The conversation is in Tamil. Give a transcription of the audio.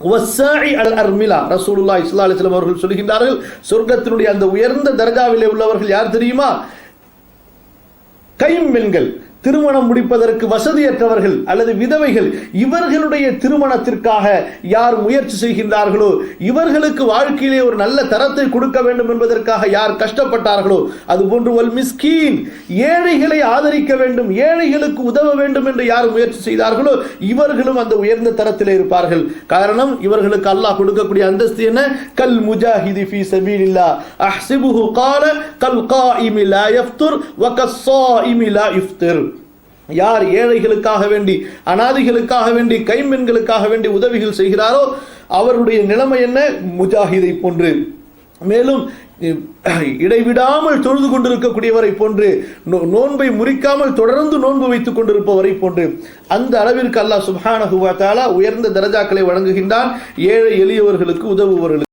வஸ்ஸாஇ அல் அர்மிலா ரசூலுல்லாஹி ஸல்லல்லாஹு அலைஹி வஸல்லம் அவர்கள் சொல்கின்றார்கள், சொர்க்கத்தினுடைய அந்த உயர்ந்த தர்ஜாவிலே உள்ளவர்கள் யார் தெரியுமா? கைம்பெண்கள், திருமணம் முடிப்பதற்கு வசதியற்றவர்கள் அல்லது விதவைகள், இவர்களுடைய திருமணத்திற்காக யார் முயற்சி செய்கின்றார்களோ, இவர்களுக்கு வாழ்க்கையிலே ஒரு நல்ல தரத்தை கொடுக்க வேண்டும் என்பதற்காக யார் கஷ்டப்பட்டார்களோ, அதுபோன்று வல் மிஸ்கீன், ஏழைகளை ஆதரிக்க வேண்டும், ஏழைகளுக்கு உதவ வேண்டும் என்று யார் முயற்சி செய்தார்களோ இவர்களும் அந்த உயர்ந்த தரத்திலே இருப்பார்கள். காரணம், இவர்களுக்கு அல்லாஹ் கொடுக்கக்கூடிய அந்தஸ்து என்ன? கல் முஜாஹிதி ஃபீ சபீலில்லாஹ் அஹ்ஸிபுஹு கால கல் காயிமி லா யஃப்துர் வ கஸ்ஸாயிமி லா யுஃப்திர். யார் ஏழைகளுக்காக வேண்டி, அனாதைகளுக்காக வேண்டி, கைம்பெண்களுக்காக வேண்டி உதவிகள் செய்கிறாரோ அவருடைய நிலைமை என்ன? முஜாஹிதை போன்று. மேலும் இடைவிடாமல் தொழுது கொண்டிருக்கக்கூடியவரை போன்று, நோன்பை முறிக்காமல் தொடர்ந்து நோன்பு வைத்துக் கொண்டிருப்பவரை போன்று, அந்த அளவிற்கு அல்லாஹ் சுப்ஹானஹு வ தஆலா உயர்ந்த தரஜாக்களை வழங்குகின்றான் ஏழை எளியவர்களுக்கு உதவுபவர்களுக்கு.